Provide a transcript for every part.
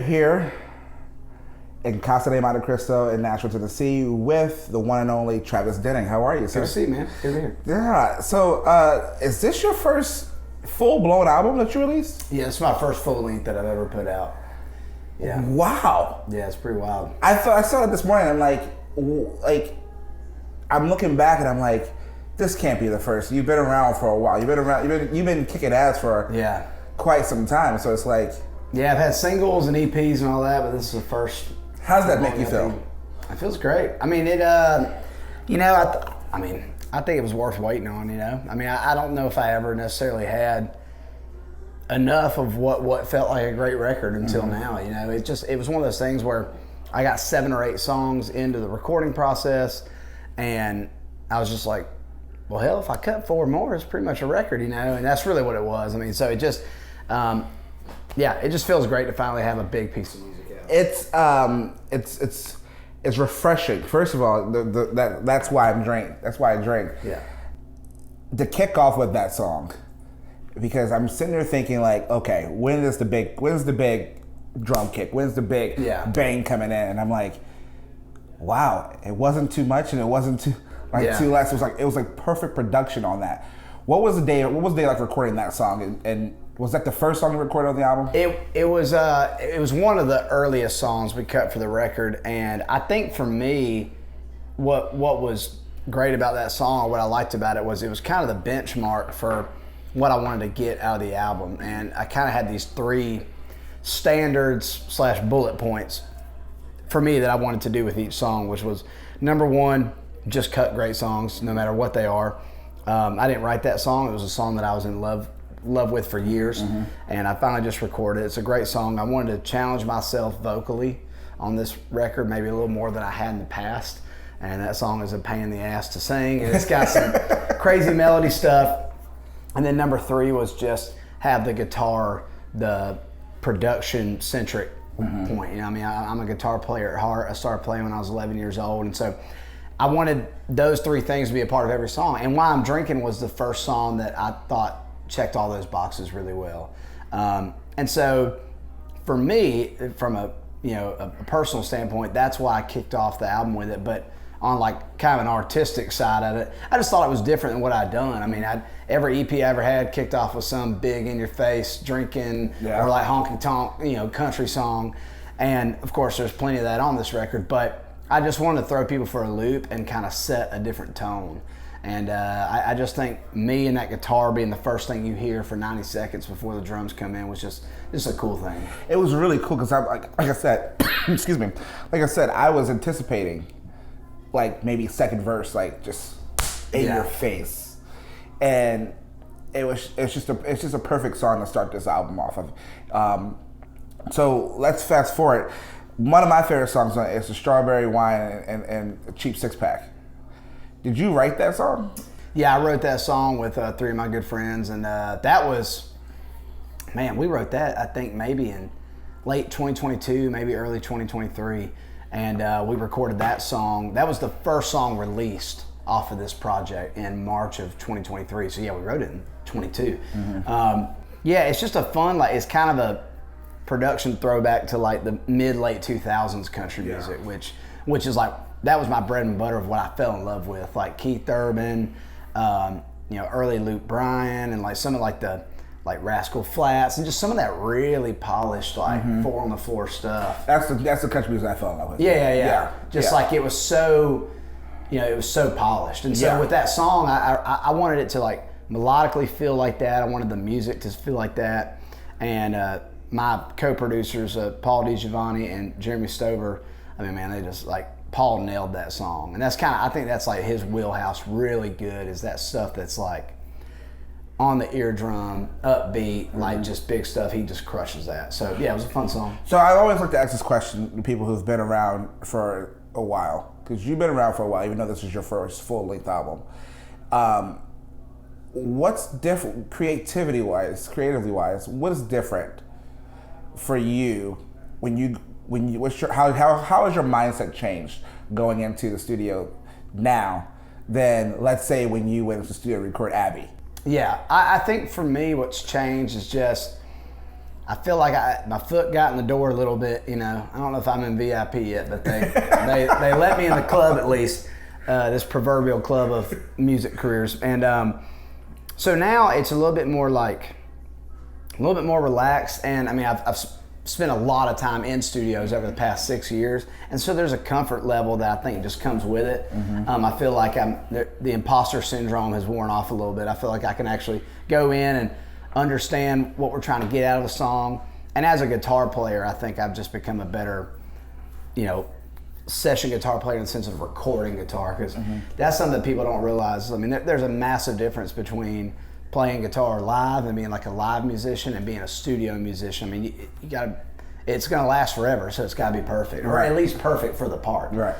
here in Casa de Monte Cristo in Nashville, Tennessee with the one and only Travis Denning. How are you, sir? Good to see you, man. Good to be here. Yeah. So, is this your first full-blown album that you released? Yeah, it's my first full length that I've ever put out. Yeah. Wow. Yeah, it's pretty wild. I saw it this morning. I'm like, I'm looking back and I'm like, this can't be the first. You've been around for a while. You've been kicking ass for quite some time. So it's like, yeah, I've had singles and EPs and all that, but this is the first. How does that make you feel? It feels great. I mean, it. You know, I think it was worth waiting on. You know, I mean, I don't know if I ever necessarily had enough of what felt like a great record until now. You know, it was one of those things where I got 7 or 8 songs into the recording process, and I was just like, well, hell, if I cut 4 more, it's pretty much a record, you know, and that's really what it was. I mean, so it just, it just feels great to finally have a big piece of music out. It's refreshing. First of all, that's why I drink. That's why I drink. Yeah. To kick off with that song, because I'm sitting there thinking like, okay, when's the big drum kick? When's the big bang coming in? And I'm like, wow, it wasn't too much and it wasn't too less. It was like perfect production on that. What was the day like recording that song? And was that the first song you recorded on the album? It was one of the earliest songs we cut for the record, and I think for me, what was great about that song, what I liked about it was kind of the benchmark for what I wanted to get out of the album. And I kind of had these 3 standards / bullet points for me that I wanted to do with each song, which was number 1, just cut great songs no matter what they are. I didn't write that song. It was a song that I was in love with for years, and I finally just recorded it. It's a great song. I wanted to challenge myself vocally on this record, maybe a little more than I had in the past, and that song is a pain in the ass to sing, and it's got some crazy melody stuff. And then number 3 was just have the guitar, the production centric point. You know, I mean, I'm a guitar player at heart. I started playing when I was 11 years old, and so I wanted those 3 things to be a part of every song. And Why I'm Drinking was the first song that I thought checked all those boxes really well. And so for me, from a personal standpoint, that's why I kicked off the album with it. But on like kind of an artistic side of it, I just thought it was different than what I'd done. I mean, every EP I ever had kicked off with some big in your face drinking or like honky tonk, country song. And of course there's plenty of that on this record, but I just wanted to throw people for a loop and kind of set a different tone. And I just think me and that guitar being the first thing you hear for 90 seconds before the drums come in was just a cool thing. It was really cool because like I said, excuse me, like I said, I was anticipating like maybe second verse, like just in your face, and it's just a perfect song to start this album off of. So let's fast forward. One of my favorite songs is the Strawberry Wine and Cheap Six Pack. Did you write that song? Yeah, I wrote that song with 3 of my good friends, and that was, man, we wrote that I think maybe in late 2022, maybe early 2023, and we recorded that song. That was the first song released off of this project in March of 2023. So yeah, we wrote it in 22. It's just a fun, like it's kind of a production throwback to like the mid-late 2000s country music, which is like, that was my bread and butter of what I fell in love with, like Keith Urban, early Luke Bryan, and like some of like the Rascal Flatts, and just some of that really polished like 4 on the floor stuff. That's the country music I fell in love with. Like it was so, it was so polished, and so with that song, I wanted it to like melodically feel like that. I wanted the music to feel like that, and my co-producers Paul DiGiovanni and Jeremy Stover, I mean, man, they just like. Paul nailed that song, and that's kind of, I think that's like his wheelhouse really good, is that stuff that's like on the eardrum, upbeat, like just big stuff. He just crushes that. So yeah, it was a fun song. So I always like to ask this question to people who've been around for a while, because you've been around for a while, even though this is your first full-length album. What's different, creatively wise, what is different for you how has your mindset changed going into the studio now than, let's say, when you went into the studio to record Abby? Yeah, I think for me what's changed is just I feel like my foot got in the door a little bit. You know, I don't know if I'm in VIP yet, but they let me in the club at least. This proverbial club of music careers, and so now it's a little bit more relaxed. And I mean, I've spent a lot of time in studios over the past 6 years, and so there's a comfort level that I think just comes with it. I feel like the imposter syndrome has worn off a little bit. I feel like I can actually go in and understand what we're trying to get out of the song. And as a guitar player, I think I've just become a better, session guitar player in the sense of recording guitar, because that's something that people don't realize. I mean, there's a massive difference between playing guitar live and being like a live musician and being a studio musician. I mean, you gotta, it's gonna last forever, so it's gotta be perfect, or at least perfect for the part. Right.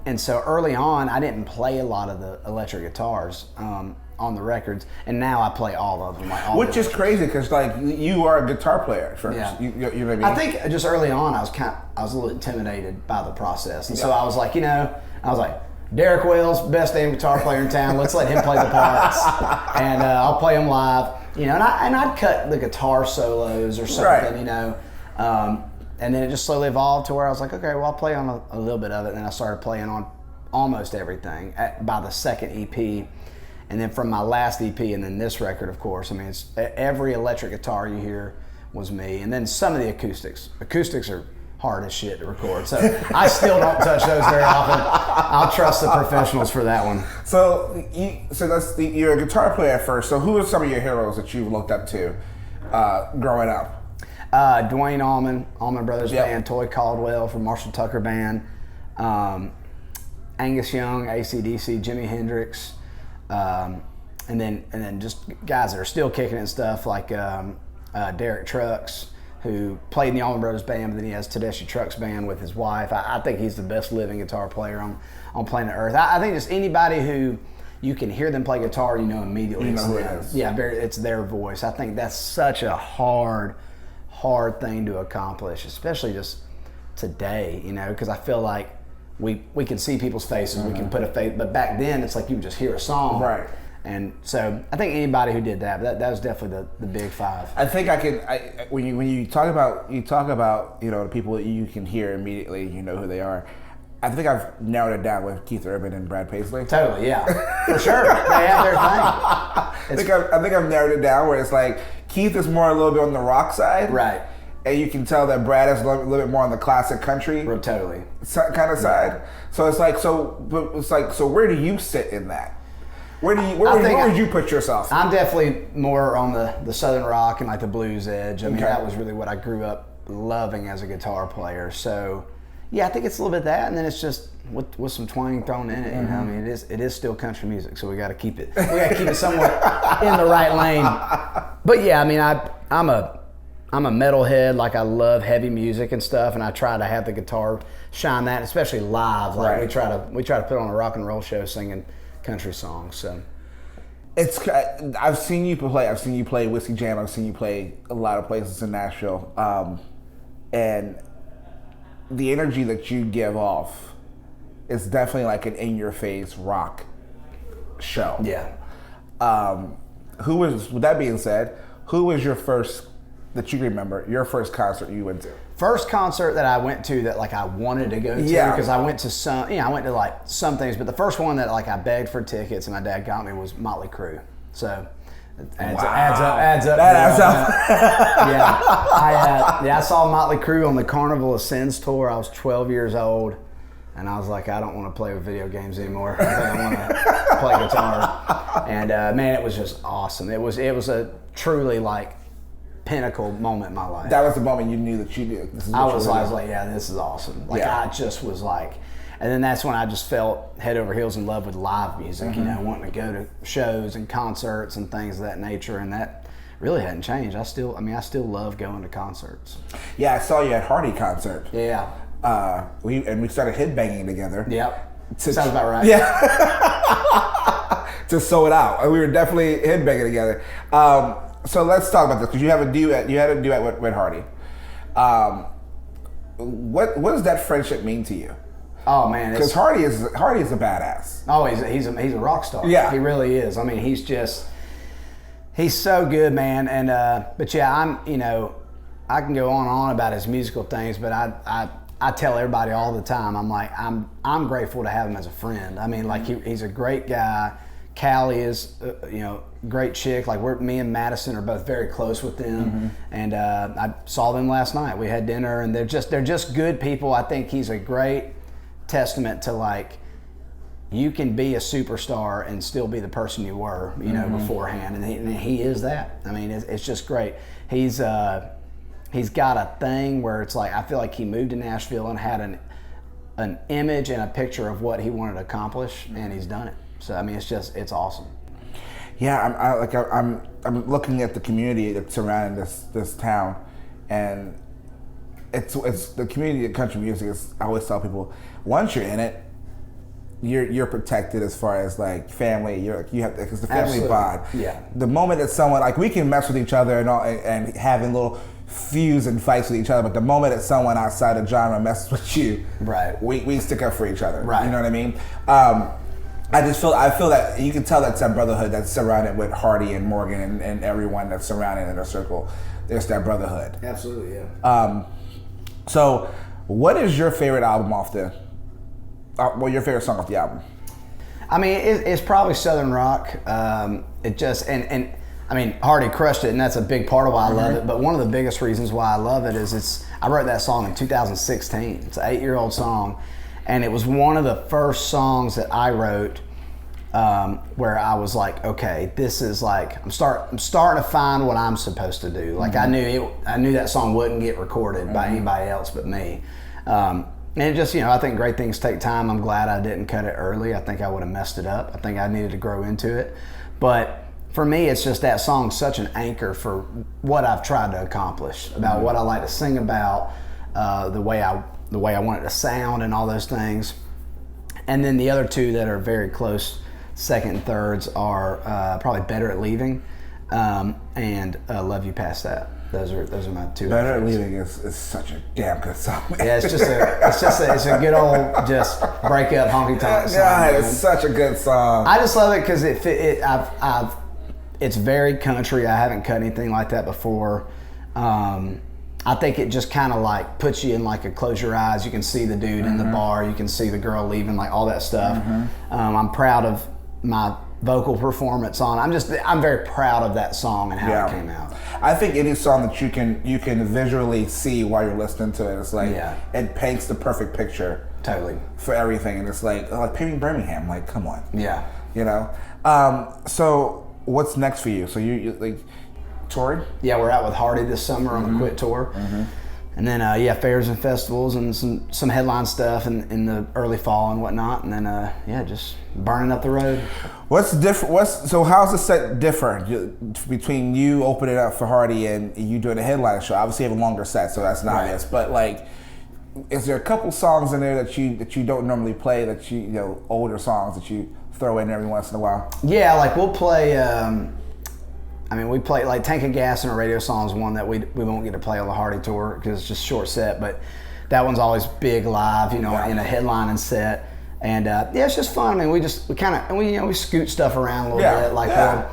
And so early on, I didn't play a lot of the electric guitars on the records, and now I play all of them. Which is crazy, because like you are a guitar player first. Yeah. You know what I mean? I think just early on, I was a little intimidated by the process, and so I was like, Derek Wells, best damn guitar player in town. Let's let him play the parts, and I'll play them live. And I'd cut the guitar solos or something, and then it just slowly evolved to where I was like, okay, well, I'll play on a little bit of it. And then I started playing on almost everything by the second EP. And then from my last EP and then this record, of course, I mean, it's every electric guitar you hear was me. And then some of the acoustics. Acoustics are hard as shit to record, so I still don't touch those very often. I'll trust the professionals for that one. So you're a guitar player at first. So who are some of your heroes that you've looked up to growing up? Dwayne Allman Brothers Band, Toy Caldwell from Marshall Tucker Band, Angus Young, AC/DC, Jimi Hendrix. And then just guys that are still kicking and stuff like Derek Trucks, who played in the Allman Brothers Band, but then he has Tedeschi Trucks Band with his wife. I think he's the best living guitar player on planet Earth. I think just anybody who you can hear them play guitar, immediately it's them. Yeah, it's their voice. I think that's such a hard thing to accomplish, especially just today, because I feel like we can see people's faces, we can put a face, but back then it's like you would just hear a song. Right. And so I think anybody who did that was definitely the big five. I think when you talk about the people that you can hear immediately, you know who they are. I think I've narrowed it down with Keith Urban and Brad Paisley. Totally, yeah, for sure. They have their thing. I think I've narrowed it down where it's like Keith is more a little bit on the rock side, right? And you can tell that Brad is a little bit more on the classic country, totally kind of side. So it's like so where do you sit in that? Where would you put yourself? I'm definitely more on the southern rock and like the blues edge. I mean, that was really what I grew up loving as a guitar player. So, yeah, I think it's a little bit that, and then it's just with some twang thrown in it. I mean, it is still country music, so we got to keep it. We got to keep it somewhat in the right lane. But yeah, I mean, I'm a metalhead. Like, I love heavy music and stuff, and I try to have the guitar shine that, especially live. Like we try to put on a rock and roll show singing country songs. So I've seen you play Whiskey Jam. I've seen you play a lot of places in Nashville, and the energy that you give off is definitely like an in-your-face rock show. Yeah. With that being said, who was your first, that you remember, your first concert you went to? First concert that I went to that like I wanted to go to, because I went to some things, but the first one that like I begged for tickets and my dad got me was Motley Crue. So it adds up. That adds up. I saw Motley Crue on the Carnival of Sins tour. I was 12 years old, and I was like, I don't want to play with video games anymore. I think I want to play guitar. And man, it was just awesome. It was a truly like pinnacle moment in my life. That was the moment you knew that you did. I was like, yeah, this is awesome. Like I just was like, and then that's when I just felt head over heels in love with live music, wanting to go to shows and concerts and things of that nature, and that really hadn't changed. I still love going to concerts. Yeah, I saw you at Hardy concert. Yeah. We started headbanging together. Yep. Sounds about right. Yeah. To sew it out. We were definitely headbanging together. So let's talk about this, because you had a duet with Hardy. What does that friendship mean to you? Oh man, because Hardy is a badass. Oh, he's a rock star. Yeah, he really is. I mean, he's so good, man. And but yeah, I can go on and on about his musical things, but I tell everybody all the time, I'm like, I'm grateful to have him as a friend. I mean, like he's a great guy. Callie is, great chick. Like me and Madison are both very close with them, and I saw them last night. We had dinner, and they're just good people. I think he's a great testament to like, you can be a superstar and still be the person you were, beforehand, and he is that. I mean, it's just great. He's got a thing where it's like, I feel like he moved to Nashville and had an image and a picture of what he wanted to accomplish, and he's done it. So I mean, it's awesome. Yeah, I'm looking at the community that's surrounding this town, and it's the community of country music. I always tell people, once you're in it, you're protected as far as like family. You have because the family bond. Yeah. The moment that someone like we can mess with each other and having little feuds and fights with each other, but the moment that someone outside of genre messes with you, right, we stick up for each other. Right. You know what I mean? I feel that you can tell that's that brotherhood that's surrounded with Hardy and Morgan and everyone that's surrounded in their circle. There's that brotherhood. Absolutely, yeah. So, what is your favorite album off the? Your favorite song off the album? I mean, it's probably Southern Rock. It just and I mean, Hardy crushed it, and that's a big part of why I love it. But one of the biggest reasons why I love it is I wrote that song in 2016. It's an 8-year-old song. And it was one of the first songs that I wrote where I was like, okay, this is like I'm starting to find what I'm supposed to do. Like I knew that song wouldn't get recorded by anybody else but me. And it just, I think great things take time. I'm glad I didn't cut it early. I think I would have messed it up. I think I needed to grow into it. But for me, it's just that song's such an anchor for what I've tried to accomplish, about what I like to sing about, the way I want it to sound and all those things. And then the other two that are very close, second and thirds, are probably Better at Leaving and Love You Past That. Those are my two. Better at Leaving is such a damn good song. Yeah, it's a good old just break up honky tonk song. God, it's such a good song. I just love it because it's very country. I haven't cut anything like that before. I think it just kind of like puts you in like a close your eyes. You can see the dude in the bar. You can see the girl leaving, like all that stuff. I'm proud of my vocal performance on. I'm very proud of that song and how it came out. I think any song that you can visually see while you're listening to it, it's like it paints the perfect picture. Totally. For everything, and it's like Painting Birmingham. Like, come on. Yeah. So what's next for you? So you like touring? Yeah, we're out with Hardy this summer on the Quit tour. And then, fairs and festivals and some headline stuff in the early fall and whatnot. And then, just burning up the road. What's different? So how's the set different between you opening up for Hardy and you doing a headline show? Obviously, you have a longer set, so that's not this. But like, is there a couple songs in there that you don't normally play, that older songs that you throw in every once in a while? Yeah, like we'll play. We play like Tank of Gas and a Radio Song is one that we won't get to play on the Hardy tour because it's just short set, but that one's always big live, in a headlining set, and it's just fun. I mean, we scoot stuff around a little bit. Like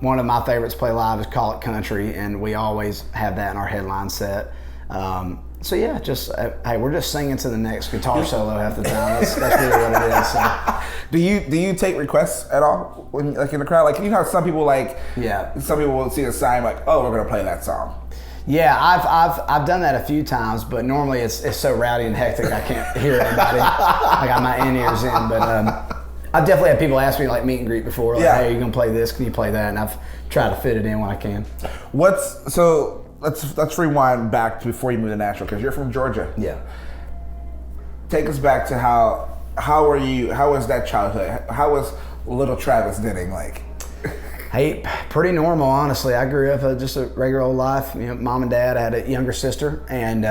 one of my favorites to play live is Call It Country, and we always have that in our headline set. Hey, we're just singing to the next guitar solo half the time. That's really what it is. So. Do you take requests at all when like in the crowd? Like how some people some people will see a sign like, oh, we're gonna play that song. Yeah, I've done that a few times, but normally it's so rowdy and hectic I can't hear anybody. I got my in-ears in, but I've definitely had people ask me like meet and greet before, like, hey, are you gonna play this? Can you play that? And I've tried to fit it in when I can. Let's rewind back to before you moved to Nashville, because you're from Georgia. Yeah. Take us back to how was that childhood? How was little Travis Denning like? Hey, pretty normal, honestly. I grew up just a regular old life. Mom and dad. I had a younger sister, and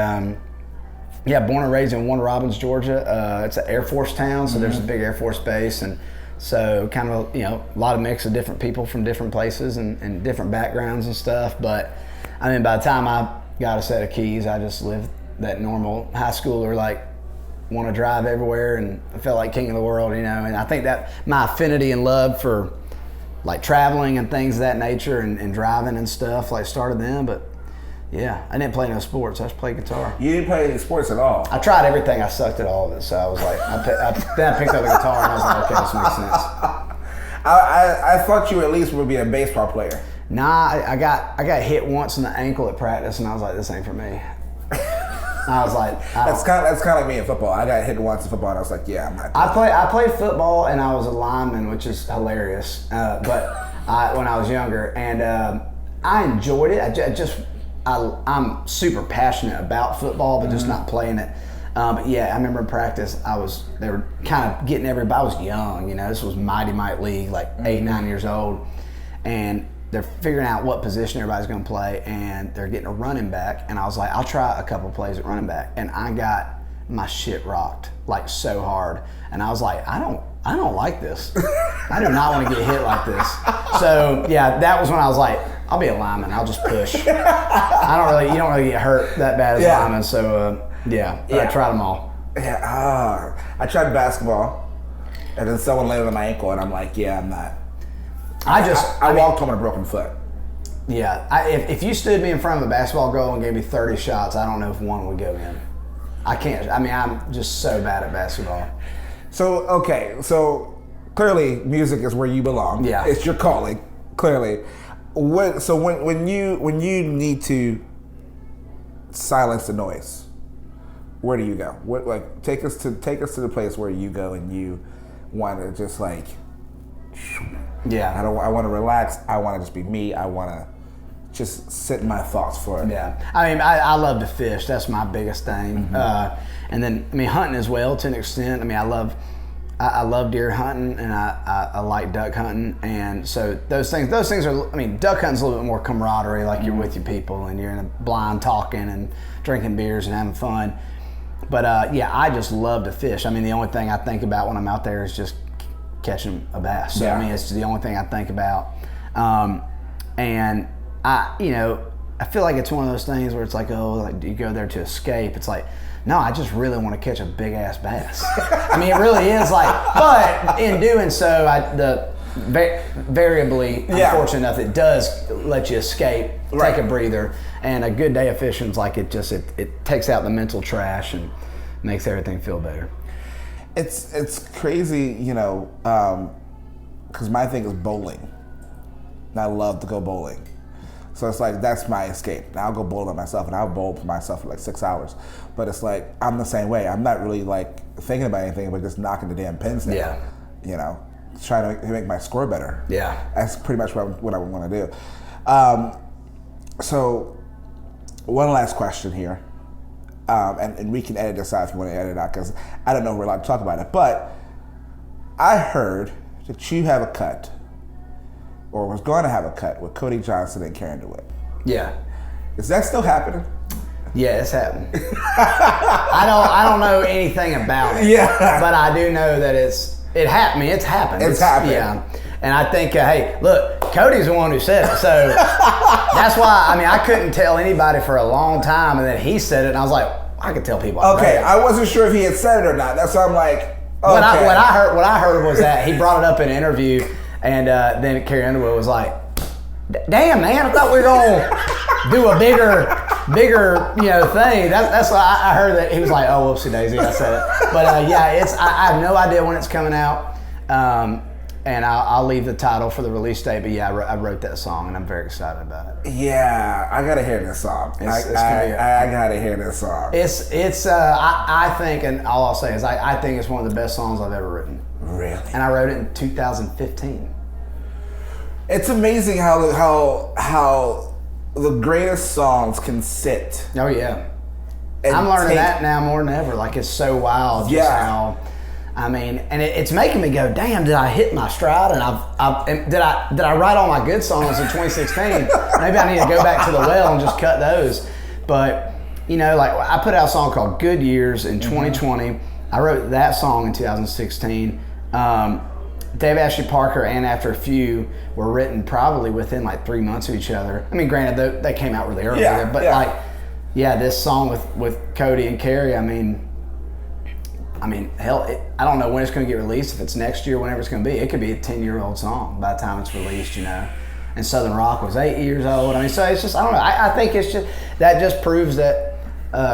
born and raised in Warner Robins, Georgia. It's an Air Force town, so there's a big Air Force base, and so kind of a lot of mix of different people from different places and different backgrounds and stuff. But I mean, by the time I got a set of keys, I just lived that normal high schooler, like, want to drive everywhere, and I felt like king of the world, and I think that my affinity and love for like traveling and things of that nature and driving and stuff like started then. But Yeah, I didn't play no sports. I just played guitar. You didn't play any sports at all. I tried everything. I sucked at all of it. So I was like, then I picked up the guitar and I was like, okay, this makes sense. I thought you at least would be a baseball player. Nah, I got hit once in the ankle at practice, and I was like, this ain't for me. I was like, that's kind of like me in football. I got hit once in football, and I was like, yeah, I'm not. I played football, and I was a lineman, which is hilarious. When I was younger, and I enjoyed it. I'm super passionate about football, but just not playing it. But yeah, I remember in practice, they were kind of getting everybody. I was young, this was Mighty Might League, like 8, 9 years old, and they're figuring out what position everybody's going to play, and they're getting a running back. And I was like, I'll try a couple plays at running back, and I got my shit rocked like so hard, and I was like, I don't like this. I do not want to get hit like this. So yeah, that was when I was like, I'll be a lineman. I'll just push. You don't really get hurt that bad as a lineman. So I tried them all. Yeah, I tried basketball, and then someone landed on my ankle, and I'm like, yeah, I'm not. I walked home with a broken foot. Yeah, if you stood me in front of a basketball goal and gave me 30 shots, I don't know if one would go in. I can't. I mean, I'm just so bad at basketball. So clearly music is where you belong. Yeah. It's your calling, clearly. When you need to silence the noise, where do you go? Take us to the place where you go and you want to just like, yeah. I want to relax. I want to just be me. I want to just sit in my thoughts for it. Yeah. I mean, I love to fish. That's my biggest thing. Mm-hmm. And then, I mean, hunting as well to an extent. I mean, I love deer hunting, and I like duck hunting. And so those things are, I mean, duck hunting's a little bit more camaraderie, like you're with your people and you're in a blind talking and drinking beers and having fun. But I just love to fish. I mean, the only thing I think about when I'm out there is just catching a bass. So, I mean, it's the only thing I think about. And I feel like it's one of those things where it's like, do you go there to escape? It's like, no, I just really want to catch a big ass bass. I mean, it really is like, but in doing so, variably, I'm fortunate enough, it does let you escape, take a breather, and a good day of fishing is like it takes out the mental trash and makes everything feel better. It's crazy, because my thing is bowling. And I love to go bowling. So it's like, that's my escape. Now I'll go bowling by myself, and I'll bowl for myself for like 6 hours. But it's like, I'm the same way. I'm not really like thinking about anything, but just knocking the damn pins down. Yeah. Trying to make my score better. Yeah. That's pretty much what I want to do. So one last question here. And we can edit this out if you want to edit it out, because I don't know if we're allowed to talk about it. But I heard that you have a cut, or was going to have a cut, with Cody Johnson and Karen DeWitt. Yeah. Is that still happening? Yeah, it's happening. I don't know anything about it. Yeah. But I do know that it happened. It's happened. It's happened. Yeah. And I think, hey, look, Cody's the one who said it. So that's why, I mean, I couldn't tell anybody for a long time. And then he said it, and I was like, I could tell people. Okay, I wasn't sure if he had said it or not. That's why I'm like, okay. What I heard was that he brought it up in an interview, and then Carrie Underwood was like, damn, man, I thought we were going to do a bigger thing. That's why I heard that. He was like, oh, whoopsie daisy, I said it. But I have no idea when it's coming out. And I'll leave the title for the release date. But yeah, I wrote that song, and I'm very excited about it. Yeah, I gotta hear this song. I gotta hear this song. I think, and all I'll say is I think it's one of the best songs I've ever written. Really? And I wrote it in 2015. It's amazing how the greatest songs can sit. Oh yeah. I'm learning that now more than ever. Like, it's so wild. Just how, I mean, and it's making me go, damn, did I hit my stride? And did I write all my good songs in 2016? Maybe I need to go back to the well and just cut those. But, like, I put out a song called Good Years in 2020. I wrote that song in 2016. Dave Ashley Parker and After a Few were written probably within like 3 months of each other. I mean, granted, they came out really early, this song with Cody and Carrie, I mean, hell, I don't know when it's going to get released. If it's next year, whenever it's going to be, it could be a 10-year-old song by the time it's released, and Southern Rock was 8 years old. I mean, so it's just, I don't know. I think it's just, that just proves that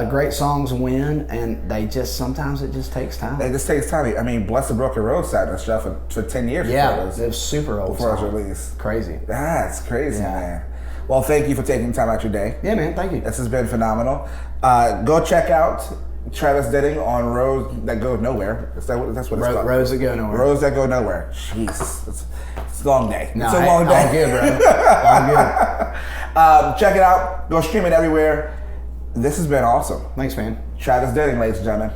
great songs win, and sometimes it just takes time. It just takes time. I mean, Bless the Broken Road sat on the shelf for 10 years it was super old before it song. was released. Crazy. That's crazy, man. Well, thank you for taking time out your day. Yeah, man, thank you. This has been phenomenal. Go check out Travis Denning on Roads That Go Nowhere. That's what it's called. Roads That Go Nowhere. Roads That Go Nowhere. Jeez. It's a long day. No, it's a long day. All good, bro. All good. Check it out. Go stream it everywhere. This has been awesome. Thanks, man. Travis Denning, ladies and gentlemen.